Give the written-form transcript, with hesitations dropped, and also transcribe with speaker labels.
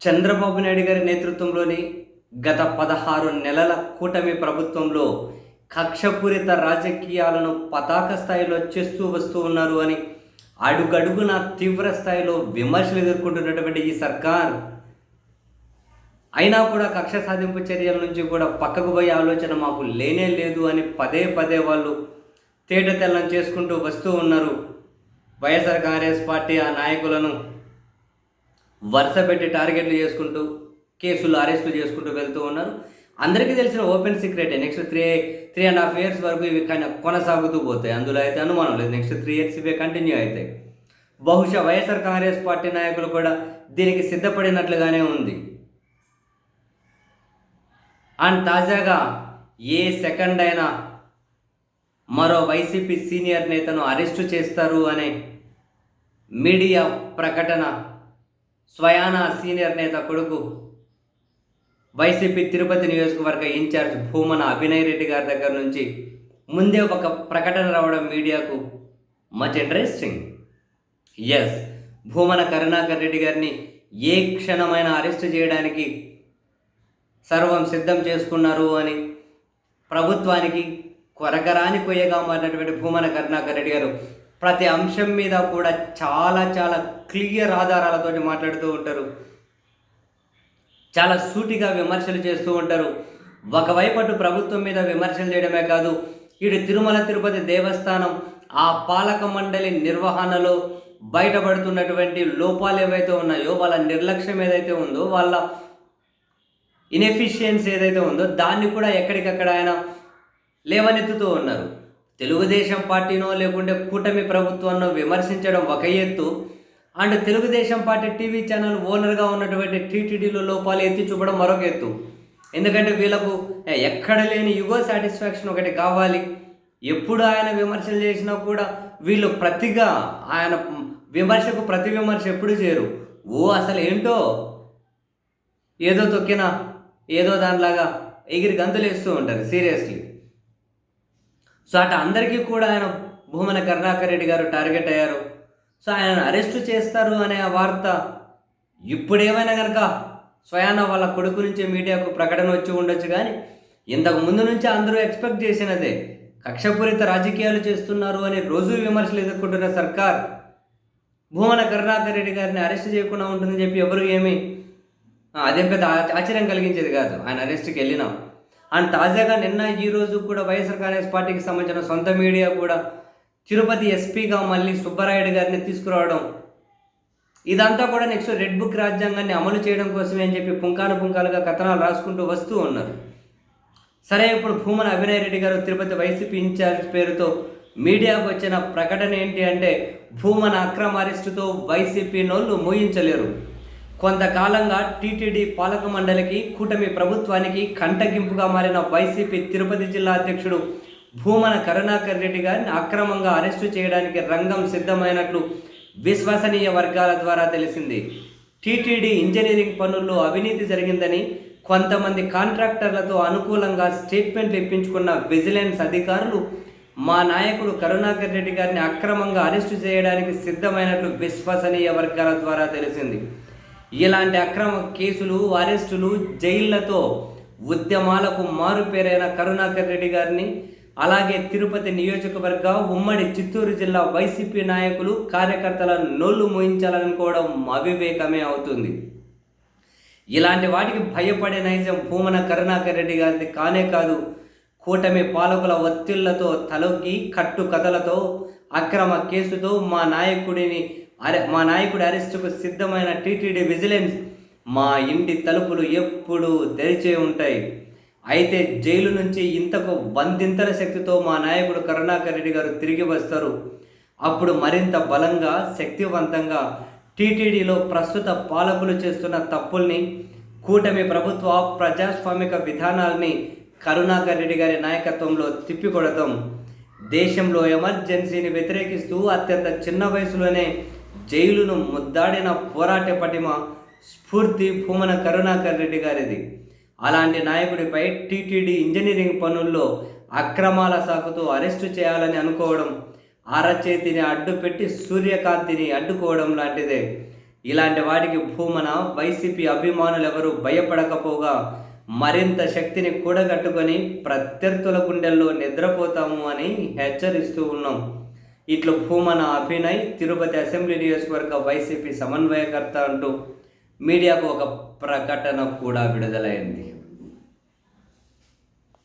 Speaker 1: చంద్రబాబు నాయుడు గారి నేతృత్వంలోని గత 16 నెలల కూటమి ప్రభుత్వంలో కక్షపూరిత రాజకీయాలను పతాక స్థాయిలో చేస్తూ వస్తూ ఉన్నారు అని అడుగడుగున తీవ్ర స్థాయిలో విమర్శలు ఎదుర్కొంటున్నటువంటి ఈ సర్కార్ అయినా కూడా కక్ష సాధింపు చర్యల నుంచి కూడా పక్కకు పోయే ఆలోచన మాకు లేనే లేదు అని పదే పదే వాళ్ళు తేటతెల్లం చేసుకుంటూ వస్తూ ఉన్నారు. వైఎస్ఆర్ కాంగ్రెస్ పార్టీ ఆ నాయకులను వరుస పెట్టి టార్గెట్లు చేసుకుంటూ కేసులు అరెస్టులు చేసుకుంటూ వెళ్తూ ఉన్నారు. అందరికీ తెలిసిన ఓపెన్ సీక్రెటే. నెక్స్ట్ 3.5 years వరకు ఇవి కొనసాగుతూ పోతాయి. అందులో అయితే అనుమానం లేదు. నెక్స్ట్ 3 years ఇవే కంటిన్యూ అవుతాయి. బహుశా వైఎస్ఆర్ కాంగ్రెస్ పార్టీ నాయకులు కూడా దీనికి సిద్ధపడినట్లుగానే ఉంది. అండ్ తాజాగా ఏ సెకండ్ అయినా మరో వైసీపీ సీనియర్ నేతను అరెస్టు చేస్తారు అనే మీడియా ప్రకటన స్వయాన సీనియర్ నేత కొడుకు వైసీపీ తిరుపతి నియోజకవర్గ ఇన్ఛార్జ్ భూమన అభినయ్ రెడ్డి గారి దగ్గర నుంచి ముందే ఒక ప్రకటన రావడం మీడియాకు much interesting. Yes, Bhumana Karunakar Reddy గారిని ఏ క్షణమైన అరెస్ట్ చేయడానికి సర్వం సిద్ధం చేసుకున్నారు అని ప్రభుత్వానికి కొరకరాని కొయ్యగా మారినటువంటి భూమన కరుణాకర్ రెడ్డి గారు ప్రతి అంశం మీద కూడా చాలా క్లియర్ ఆధారాలతో మాట్లాడుతూ ఉంటారు. చాలా సూటిగా విమర్శలు చేస్తూ ఉంటారు. ఒకవైపు అటు ప్రభుత్వం మీద విమర్శలు చేయడమే కాదు, ఇటు తిరుమల తిరుపతి దేవస్థానం ఆ పాలక మండలి నిర్వహణలో బయటపడుతున్నటువంటి లోపాలు ఏవైతే ఉన్నాయో, వాళ్ళ నిర్లక్ష్యం ఏదైతే ఉందో, వాళ్ళ ఇన్ఎఫిషియన్సీ ఏదైతే ఉందో దాన్ని కూడా ఎక్కడికక్కడ ఆయన లేవనెత్తుతూ ఉన్నారు. తెలుగుదేశం పార్టీనో లేకుంటే కూటమి ప్రభుత్వాన్ని విమర్శించడం ఒక ఎత్తు, and Telugu Desam party TV channel ఓనర్గా ఉన్నటువంటి టీటీడీలో లోపాలు ఎత్తి చూపడం మరొక ఎత్తు. ఎందుకంటే వీళ్ళకు ఎక్కడ లేని యుగో సాటిస్ఫాక్షన్ ఒకటి కావాలి. ఎప్పుడు ఆయన విమర్శలు చేసినా కూడా వీళ్ళు ప్రతిగా ఆయన విమర్శకు ప్రతి విమర్శ ఎప్పుడు చేయరు. అసలు ఏంటో ఏదో తొక్కినా ఏదో దానిలాగా ఎగిరి గంతులు వేస్తూ ఉంటారు సీరియస్లీ. సో అటు అందరికీ కూడా ఆయన భూమన కరుణాకర్ రెడ్డి గారు టార్గెట్ అయ్యారు. సో ఆయన అరెస్టు చేస్తారు అనే ఆ వార్త ఇప్పుడేమైనా కనుక స్వయాన వాళ్ళ కొడుకు నుంచి మీడియాకు ప్రకటన వచ్చి ఉండొచ్చు, కానీ ఇంతకు ముందు నుంచి అందరూ ఎక్స్పెక్ట్ చేసినదే. కక్షపూరిత రాజకీయాలు చేస్తున్నారు అని రోజు విమర్శలు ఎదుర్కొంటున్న సర్కార్ భూమన కరుణాకర్ రెడ్డి గారిని అరెస్ట్ చేయకుండా ఉంటుందని చెప్పి ఎవరు ఏమీ అదేం పెద్ద ఆశ్చర్యం కలిగించేది కాదు ఆయన అరెస్ట్కి వెళ్ళినాం. అండ్ తాజాగా నిన్న ఈరోజు కూడా వైఎస్ఆర్ కాంగ్రెస్ పార్టీకి సంబంధించిన సొంత మీడియా కూడా తిరుపతి ఎస్పీగా మళ్ళీ సుబ్బరాయుడు గారిని తీసుకురావడం, ఇదంతా కూడా నెక్స్ట్ రెడ్ బుక్ రాజ్యాంగాన్ని అమలు చేయడం కోసమే అని చెప్పి పుంకాలుగా కథనాలు రాసుకుంటూ వస్తూ ఉన్నారు. సరే, ఇప్పుడు భూమన అభినయ్ రెడ్డి గారు తిరుపతి వైసీపీ ఇన్ఛార్జ్ పేరుతో మీడియాకు వచ్చిన ప్రకటన ఏంటి అంటే, భూమన అక్రమ అరెస్టుతో వైసీపీ నోళ్ళు మోయించలేరు. కొంతకాలంగా టీటీడీ పాలక మండలికి కూటమి ప్రభుత్వానికి కంటగింపుగా మారిన వైసీపీ తిరుపతి జిల్లా అధ్యక్షుడు భూమన కరుణాకర్ రెడ్డి గారిని అక్రమంగా అరెస్టు చేయడానికి రంగం సిద్ధమైనట్లు విశ్వసనీయ వర్గాల ద్వారా తెలిసింది. టీటీడీ ఇంజనీరింగ్ పనుల్లో అవినీతి జరిగిందని కొంతమంది కాంట్రాక్టర్లతో అనుకూలంగా స్టేట్మెంట్లు ఇప్పించుకున్న విజిలెన్స్ అధికారులు మా నాయకుడు కరుణాకర్ రెడ్డి గారిని అక్రమంగా అరెస్టు చేయడానికి సిద్ధమైనట్లు విశ్వసనీయ వర్గాల ద్వారా తెలిసింది. ఇలాంటి అక్రమ కేసులు, అరెస్టులు, జైళ్లతో ఉద్యమాలకు మారుపేరైన కరుణాకర్ రెడ్డి గారిని, అలాగే తిరుపతి నియోజకవర్గ ఉమ్మడి చిత్తూరు జిల్లా వైసీపీ నాయకులు, కార్యకర్తల నోళ్లు మోయించాలనుకోవడం అవివేకమే అవుతుంది. ఇలాంటి వాటికి భయపడే నైజం భూమన కరుణాకర్ రెడ్డి గారిది కానే కాదు. కూటమి పాలకుల ఒత్తిళ్లతో తలొగ్గి కట్టుకథలతో అక్రమ కేసుతో మా నాయకుడి అరెస్టుకు సిద్ధమైన టీటీడీ విజిలెన్స్ మా ఇంటి తలుపులు ఎప్పుడూ తెరిచే ఉంటాయి. అయితే జైలు నుంచి ఇంతకు 100ంతల శక్తితో మా నాయకుడు కరుణాకర్ రెడ్డి గారు తిరిగి వస్తారు. అప్పుడు మరింత బలంగా, శక్తివంతంగా టీటీడీలో ప్రస్తుత పాలకులు చేస్తున్న తప్పుల్ని, కూటమి ప్రభుత్వ ప్రజాస్వామిక విధానాల్ని కరుణాకర్ రెడ్డి గారి నాయకత్వంలో తిప్పికొడతాం. దేశంలో ఎమర్జెన్సీని వ్యతిరేకిస్తూ అత్యంత చిన్న వయసులోనే జైలును ముద్దాడిన పోరాట పటిమ, స్ఫూర్తి భూమన కరుణాకర్ రెడ్డి గారిది. అలాంటి నాయకుడిపై టీటీడీ ఇంజనీరింగ్ పనుల్లో అక్రమాల సాకుతో అరెస్టు చేయాలని అనుకోవడం, అరచేతిని అడ్డుపెట్టి సూర్యకాంతిని అడ్డుకోవడం లాంటిదే. ఇలాంటి వాటికి భూమన వైసీపీ అభిమానులు ఎవరు భయపడకపోగా మరింత శక్తిని కూడగట్టుకొని ప్రత్యర్థుల గుండెల్లో నిద్రపోతాము అని హెచ్చరిస్తూ ఉన్నాం. ఇట్లు భూమన అభినయ్ తిరుపతి అసెంబ్లీ నియోజకవర్గ వైసీపీ సమన్వయకర్త అంటూ మీడియాకు ఒక ప్రకటన కూడా విడుదలైంది.